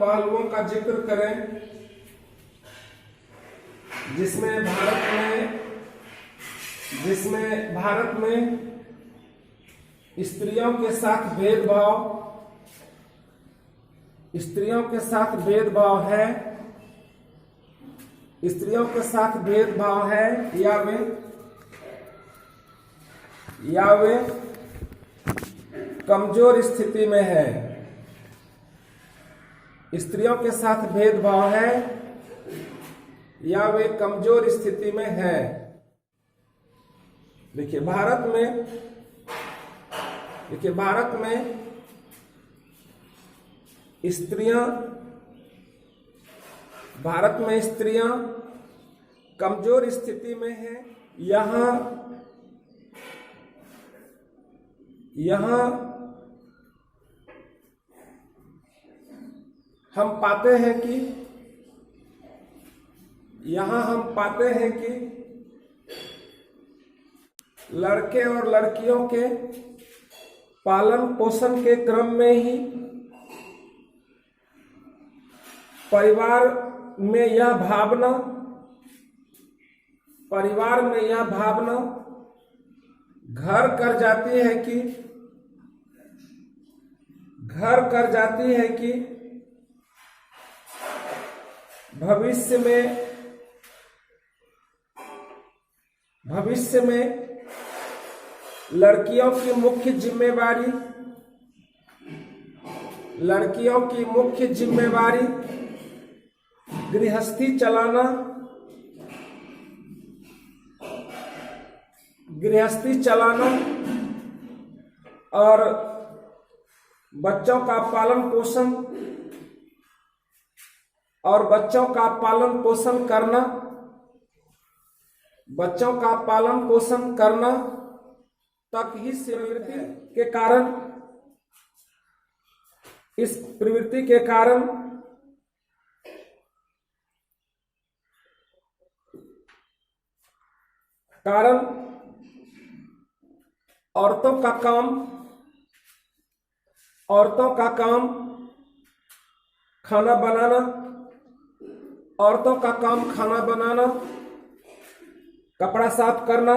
पहलुओं का जिक्र करें जिसमें भारत में स्त्रियों के साथ भेदभाव है या वे कमजोर स्थिति में है। स्त्रियों के साथ भेदभाव है या वे कमजोर स्थिति में है। देखिए भारत में स्त्रियां कमजोर स्थिति में हैं। यहाँ हम पाते हैं कि लड़के और लड़कियों के पालन पोषण के क्रम में ही परिवार में यह भावना घर कर जाती है कि भविष्य में लड़कियों की मुख्य जिम्मेवारी गृहस्थी चलाना और बच्चों का पालन पोषण करना तक ही इस प्रवृत्ति के कारण औरतों का काम खाना बनाना, कपड़ा साफ करना,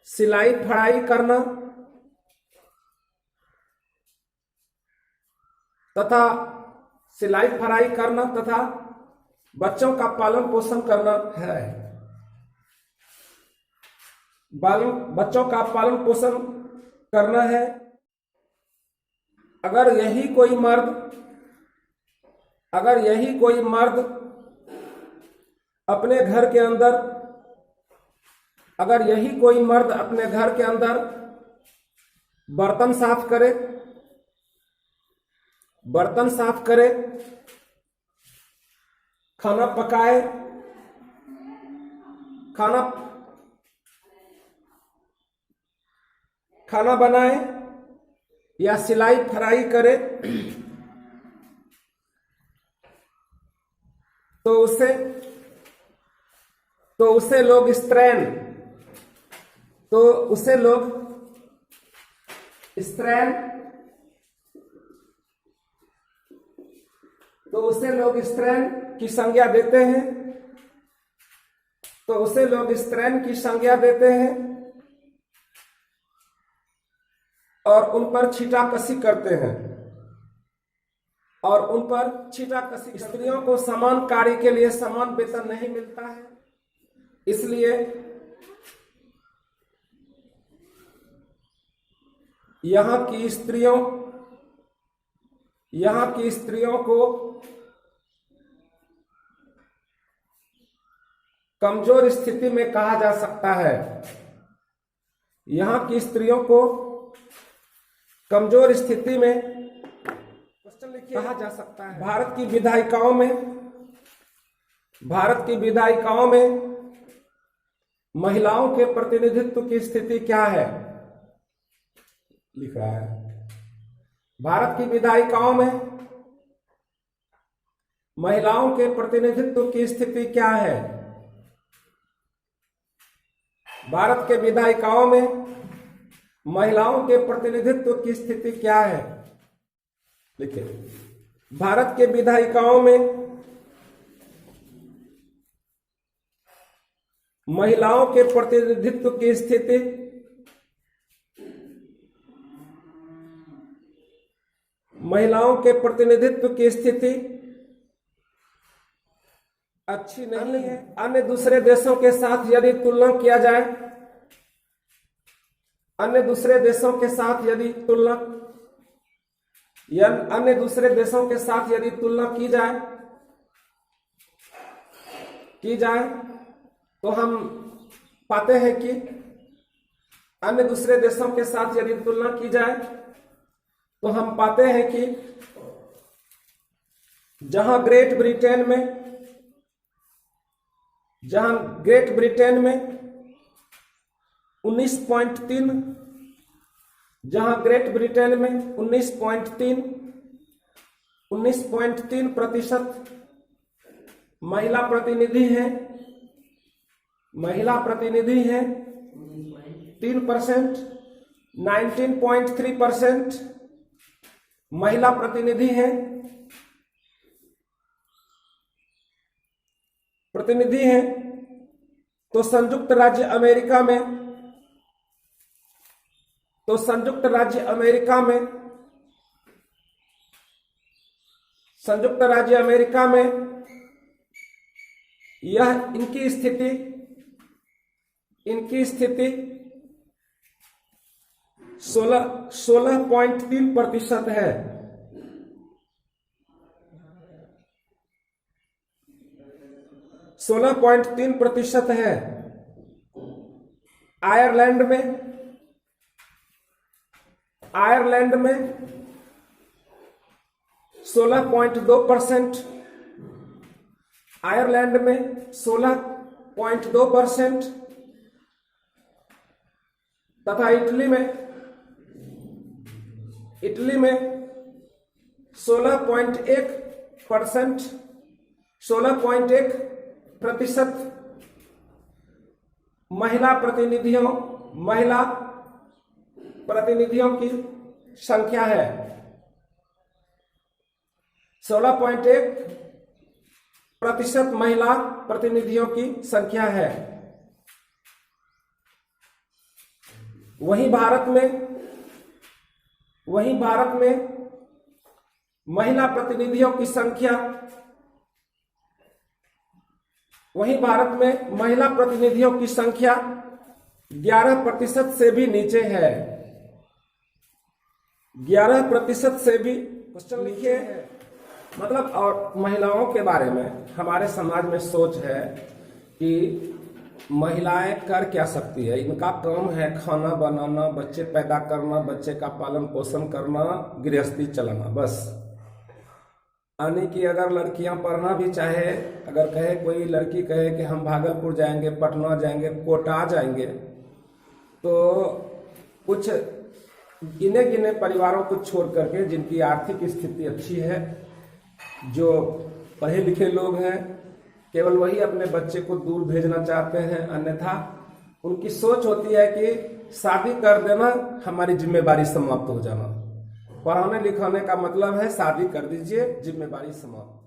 सिलाई फड़ाई करना तथा बच्चों का पालन पोषण करना है। बच्चों का पालन पोषण करना है। अगर यही कोई मर्द अपने घर के अंदर बर्तन साफ करे, खाना पकाए, खाना बनाए या सिलाई फराई करे तो उसे लोग स्त्रैण की संज्ञा देते हैं और उन पर छीटाकशी करते हैं स्त्रियों को समान कार्य के लिए समान वेतन नहीं मिलता है। इसलिए यहाँ की स्त्रियों को कमजोर स्थिति में कहा जा सकता है। कहा जा सकता है। भारत की विधायिकाओं में महिलाओं के प्रतिनिधित्व की स्थिति क्या है? लिख रहा है। भारत की विधायिकाओं में महिलाओं के प्रतिनिधित्व की स्थिति क्या है? भारत के विधायिकाओं में महिलाओं के प्रतिनिधित्व की स्थिति क्या है? देखिए, भारत के विधायिकाओं में महिलाओं के प्रतिनिधित्व की स्थिति अच्छी नहीं है। अन्य दूसरे देशों के साथ यदि तुलना किया जाए, अन्य दूसरे देशों के साथ यदि तुलना की जाए तो हम पाते हैं कि अन्य दूसरे देशों के साथ यदि तुलना की जाए तो हम पाते हैं कि जहां ग्रेट ब्रिटेन में 19.3, जहां ग्रेट ब्रिटेन में 19.3% महिला प्रतिनिधि हैं, 3%, 19.3% महिला प्रतिनिधि हैं, तो संयुक्त राज्य अमेरिका में यह इनकी स्थिति 16.3% है। 16.3% है। आयरलैंड में 16.2%, आयरलैंड में 16.2% तथा इटली में 16.1% महिला प्रतिनिधियों की संख्या है। 16.1% महिला प्रतिनिधियों की संख्या है। वहीं भारत में महिला प्रतिनिधियों की संख्या 11% से भी नीचे है। 11% से भी। क्वेश्चन लिखिए, मतलब और महिलाओं के बारे में हमारे समाज में सोच है कि महिलाएं कर क्या सकती है। इनका काम है खाना बनाना, बच्चे पैदा करना, बच्चे का पालन पोषण करना, गृहस्थी चलाना, बस। यानी कि अगर लड़कियां पढ़ना भी चाहे, अगर कहे कोई लड़की कहे कि हम भागलपुर जाएंगे, पटना जाएंगे, कोटा जाएंगे, तो कुछ गिने गिने परिवारों को छोड़ करके जिनकी आर्थिक स्थिति अच्छी है, जो पढ़े लिखे लोग हैं, केवल वही अपने बच्चे को दूर भेजना चाहते हैं। अन्यथा उनकी सोच होती है कि शादी कर देना, हमारी जिम्मेदारी समाप्त हो जाना। पढ़ाने लिखाने का मतलब है शादी कर दीजिए, जिम्मेदारी समाप्त।